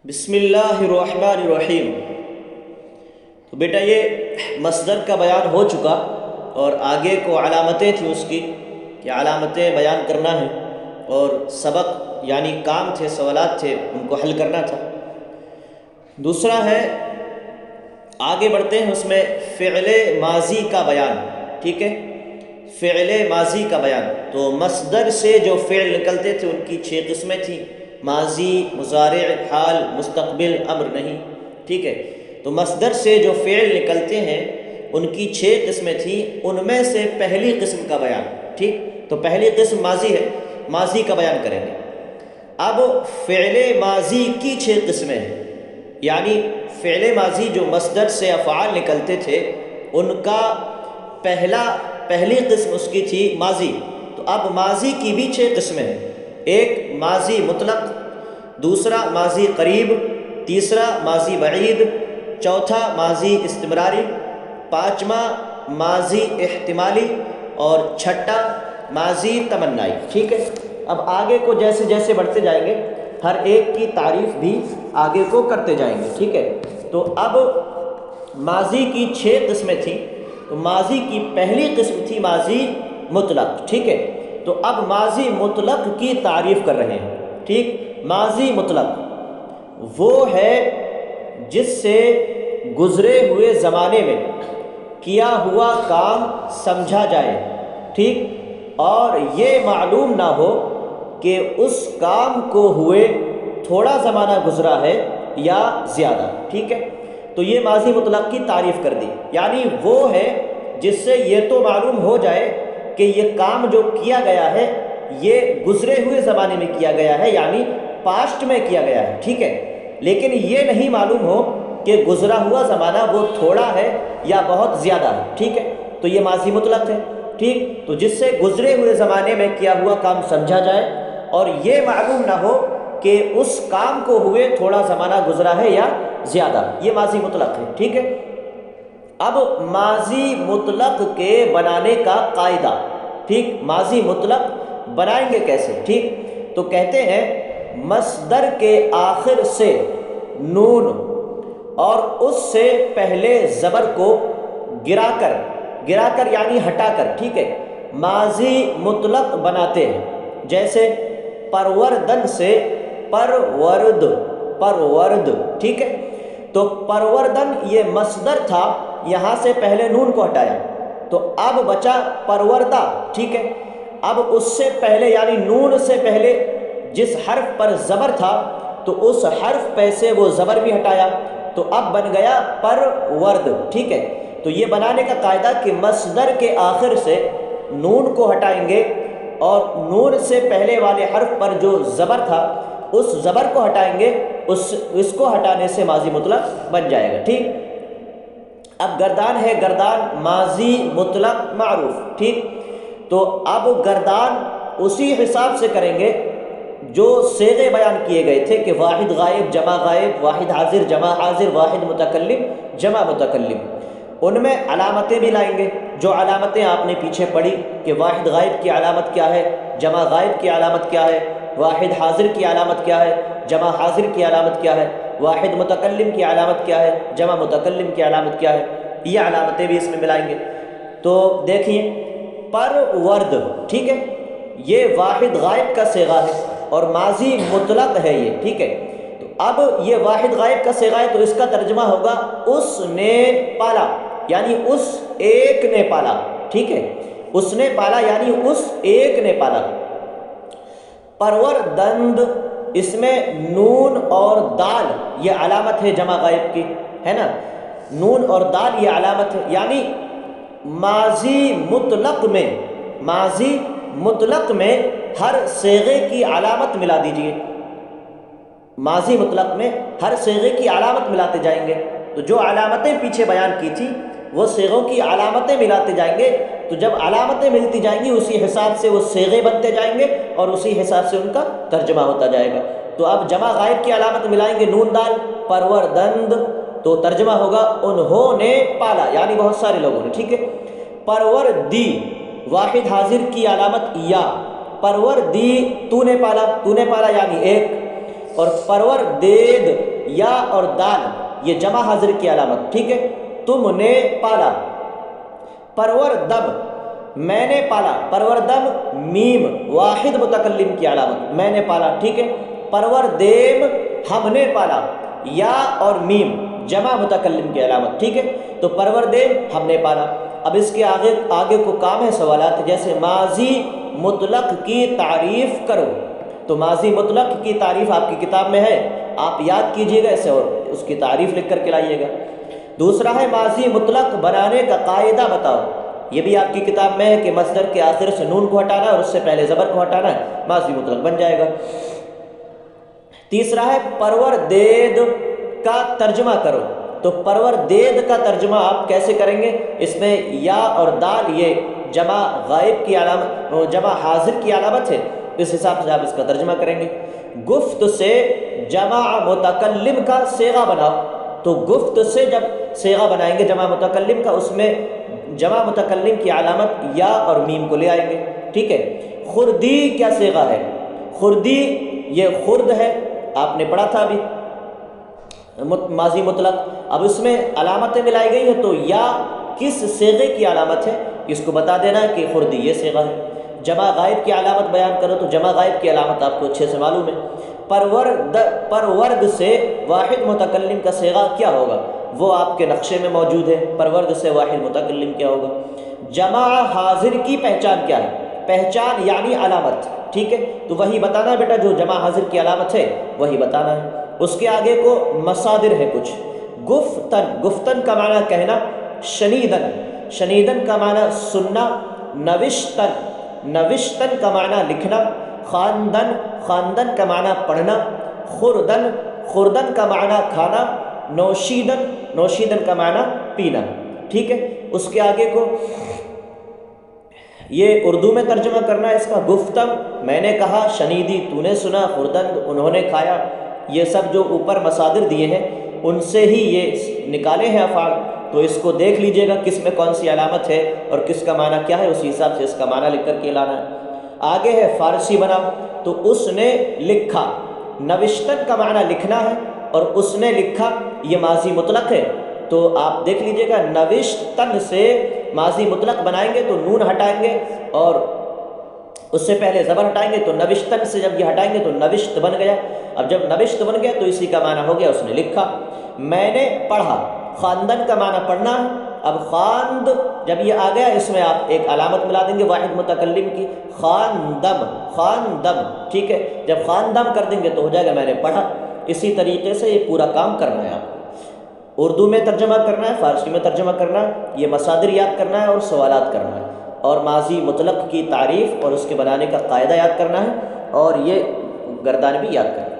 بسم اللہ الرحمن الرحیم۔ تو بیٹا یہ مصدر کا بیان ہو چکا اور آگے کو علامتیں تھیں اس کی کہ علامتیں بیان کرنا ہے، اور سبق یعنی کام تھے، سوالات تھے، ان کو حل کرنا تھا۔ دوسرا ہے، آگے بڑھتے ہیں، اس میں فعل ماضی کا بیان، ٹھیک ہے، فعل ماضی کا بیان۔ تو مصدر سے جو فعل نکلتے تھے ان کی 6 قسمیں تھیں: ماضی، مضارع، حال، مستقبل، امر نہیں، ٹھیک ہے۔ تو مصدر سے جو فعل نکلتے ہیں ان کی 6 قسمیں تھیں، ان میں سے پہلی قسم کا بیان، ٹھیک۔ تو پہلی قسم ماضی ہے، ماضی کا بیان کریں گے۔ اب فعل ماضی کی 6 قسمیں ہیں، یعنی فعل ماضی جو مصدر سے افعال نکلتے تھے ان کا پہلی قسم اس کی تھی ماضی۔ تو اب ماضی کی بھی 6 قسمیں ہیں: ایک ماضی مطلق، دوسرا ماضی قریب، تیسرا ماضی بعید، چوتھا ماضی استمراری، پانچواں ماضی احتمالی، اور چھٹا ماضی تمنائی، ٹھیک ہے۔ اب آگے کو جیسے جیسے بڑھتے جائیں گے ہر ایک کی تعریف بھی آگے کو کرتے جائیں گے، ٹھیک ہے۔ تو اب ماضی کی 6 قسمیں تھیں، تو ماضی کی پہلی قسم تھی ماضی مطلق، ٹھیک ہے۔ تو اب ماضی مطلق کی تعریف کر رہے ہیں، ٹھیک۔ ماضی مطلق وہ ہے جس سے گزرے ہوئے زمانے میں کیا ہوا کام سمجھا جائے، ٹھیک، اور یہ معلوم نہ ہو کہ اس کام کو ہوئے تھوڑا زمانہ گزرا ہے یا زیادہ، ٹھیک ہے۔ تو یہ ماضی مطلق کی تعریف کر دی، یعنی وہ ہے جس سے یہ تو معلوم ہو جائے کہ یہ کام جو کیا گیا ہے یہ گزرے ہوئے زمانے میں کیا گیا ہے، یعنی پاسٹ میں کیا گیا ہے، ٹھیک ہے، لیکن یہ نہیں معلوم ہو کہ گزرا ہوا زمانہ وہ تھوڑا ہے یا بہت زیادہ ہے، ٹھیک ہے۔ تو یہ ماضی مطلق ہے، ٹھیک۔ تو جس سے گزرے ہوئے زمانے میں کیا ہوا کام سمجھا جائے اور یہ معلوم نہ ہو کہ اس کام کو ہوئے تھوڑا زمانہ گزرا ہے یا زیادہ، یہ ماضی مطلق ہے، ٹھیک ہے۔ اب ماضی مطلق کے بنانے کا قاعدہ، ٹھیک، ماضی مطلق بنائیں گے کیسے، ٹھیک۔ تو کہتے ہیں مصدر کے آخر سے نون اور اس سے پہلے زبر کو گرا کر یعنی ہٹا کر، ٹھیک ہے، ماضی مطلق بناتے ہیں۔ جیسے پروردن سے پرورد، ٹھیک ہے۔ تو پروردن یہ مصدر تھا، یہاں سے پہلے نون کو ہٹایا تو اب بچا پروردہ، ٹھیک ہے۔ اب اس سے پہلے یعنی نون سے پہلے جس حرف پر زبر تھا تو اس حرف پہ سے وہ زبر بھی ہٹایا تو اب بن گیا پرورد، ٹھیک ہے۔ تو یہ بنانے کا قاعدہ کہ مصدر کے آخر سے نون کو ہٹائیں گے اور نون سے پہلے والے حرف پر جو زبر تھا اس زبر کو ہٹائیں گے، اس کو ہٹانے سے ماضی مطلق بن جائے گا، ٹھیک۔ اب گردان ہے، گردان ماضی مطلق معروف، ٹھیک۔ تو اب گردان اسی حساب سے کریں گے جو صیغے بیان کیے گئے تھے کہ واحد غائب جمع غائب، واحد حاضر جمع حاضر، واحد متکلم جمع متکلم، ان میں علامتیں بھی لائیں گے۔ جو علامتیں آپ نے پیچھے پڑھی کہ واحد غائب کی علامت کیا ہے، جمع غائب کی علامت کیا ہے، واحد حاضر کی علامت کیا ہے، جمع حاضر کی علامت کیا ہے، واحد متکلم کی علامت کیا ہے، جمع متکلم کی علامت کیا ہے، یہ علامتیں بھی اس میں ملائیں گے۔ تو دیکھیے پرورد، ٹھیک ہے، یہ واحد غائب کا صیغہ ہے اور ماضی مطلق ہے یہ، ٹھیک ہے۔ تو اب یہ واحد غائب کا صیغہ ہے تو اس کا ترجمہ ہوگا اس نے پالا، یعنی اس ایک نے پالا، ٹھیک ہے، اس نے پالا یعنی اس ایک نے پالا۔ پروردند، اس میں نون اور دال یہ علامت ہے جمع غائب کی، ہے نا، نون اور دال یہ علامت ہے، یعنی ماضی مطلق میں ہر صیغے کی علامت ملا دیجئے، ماضی مطلق میں ہر صیغے کی علامت ملاتے جائیں گے۔ تو جو علامتیں پیچھے بیان کی تھی وہ صیغوں کی علامتیں ملاتے جائیں گے، تو جب علامتیں ملتی جائیں گی اسی حساب سے وہ صیغے بنتے جائیں گے اور اسی حساب سے ان کا ترجمہ ہوتا جائے گا۔ تو اب جمع غائب کی علامت ملائیں گے نون دال، پروردند، تو ترجمہ ہوگا انہوں نے پالا، یعنی بہت سارے لوگوں نے، ٹھیک ہے۔ پروردی، واحد حاضر کی علامت یا، پروردی تو نے پالا یعنی ایک، اور پروردید یا اور دال یہ جمع حاضر کی علامت، ٹھیک ہے، تم نے پالا۔ پروردم میں نے پالا، پروردم میم واحد متکلم کی علامت، میں نے پالا، ٹھیک ہے۔ پروردیم ہم نے پالا، یا اور میم جمع متکلم کی علامت، ٹھیک ہے۔ تو پروردیم ہم نے پالا۔ اب اس کے آگے کو کام ہے سوالات، جیسے ماضی مطلق کی تعریف کرو۔ تو ماضی مطلق کی تعریف آپ کی کتاب میں ہے، آپ یاد کیجئے گا اسے اور اس کی تعریف لکھ کر کے لائیے گا۔ دوسرا ہے ماضی مطلق بنانے کا قاعدہ بتاؤ، یہ بھی آپ کی کتاب میں ہے کہ مصدر کے آخر سے نون کو ہٹانا ہے اور اس سے پہلے زبر کو ہٹانا ہے، ماضی مطلق بن جائے گا۔ تیسرا ہے پروردید کا ترجمہ کرو۔ تو پروردید کا ترجمہ آپ کیسے کریں گے؟ اس میں یا اور دال یہ جمع غائب کی علامت، جمع حاضر کی علامت ہے، اس حساب سے آپ اس کا ترجمہ کریں گے۔ گفت سے جمع متکلم کا صیغہ بناؤ۔ تو گفت سے جب صیغہ بنائیں گے جمع متکلم کا، اس میں جمع متکلم کی علامت یا اور میم کو لے آئیں گے، ٹھیک ہے۔ خردی کیا صیغہ ہے؟ خردی یہ خرد ہے، آپ نے پڑھا تھا ابھی، ماضی مطلق۔ اب اس میں علامتیں ملائی گئی ہیں، تو یا کس صیغے کی علامت ہے اس کو بتا دینا ہے کہ خردی یہ صیغہ ہے۔ جمع غائب کی علامت بیان کرو، تو جمع غائب کی علامت آپ کو اچھے سے معلوم ہے۔ پرورد سے واحد متکلم کا صیغہ کیا ہوگا؟ وہ آپ کے نقشے میں موجود ہے، پرورد سے واحد متکلم کیا ہوگا۔ جمع حاضر کی پہچان کیا ہے؟ پہچان یعنی علامت، ٹھیک ہے، تو وہی بتانا ہے بیٹا، جو جمع حاضر کی علامت ہے وہی بتانا ہے۔ اس کے آگے کو مصادر ہے کچھ۔ گفتن، گفتن کا معنی کہنا، شنیدن، شنیدن کا معنی سننا، نوشتن، نوشتن کا معنی لکھنا، خواندن، خواندن کا معنی پڑھنا، خوردن، خوردن کا معنی کھانا، نوشیدن، نوشیدن کا معنی پینا، ٹھیک ہے۔ اس کے آگے کو یہ اردو میں ترجمہ کرنا ہے اس کا۔ گفتم میں نے کہا، شنیدی تو نے سنا، خوردن انہوں نے کھایا۔ یہ سب جو اوپر مصادر دیے ہیں ان سے ہی یہ نکالے ہیں افعال، تو اس کو دیکھ لیجئے گا کس میں کون سی علامت ہے اور کس کا معنی کیا ہے، اسی حساب سے اس کا معنی لکھ کر کے لانا ہے۔ آگے ہے فارسی بناؤ، تو اس نے لکھا، نوشتن کا معنی لکھنا ہے اور اس نے لکھا یہ ماضی مطلق ہے، تو آپ دیکھ لیجئے گا نوشتن سے ماضی مطلق بنائیں گے تو نون ہٹائیں گے اور اس سے پہلے زبر ہٹائیں گے، تو نوشتن سے جب یہ ہٹائیں گے تو نوشت بن گیا۔ اب جب نوشت بن گیا تو اسی کا معنی ہو گیا اس نے لکھا۔ میں نے پڑھا، خواندن کا معنی پڑھنا ہے۔ اب خواند جب یہ آ گیا، اس میں آپ ایک علامت ملا دیں گے واحد متکلم کی، خواندم، خواندم، ٹھیک ہے۔ جب خواندم کر دیں گے تو ہو جائے گا میں نے پڑھا۔ اسی طریقے سے یہ پورا کام کرنا ہے آپ کو، اردو میں ترجمہ کرنا ہے، فارسی میں ترجمہ کرنا ہے، یہ مصادر یاد کرنا ہے اور سوالات کرنا ہے، اور ماضی مطلق کی تعریف اور اس کے بنانے کا قاعدہ یاد کرنا ہے، اور یہ گردان بھی یاد کرنا ہے۔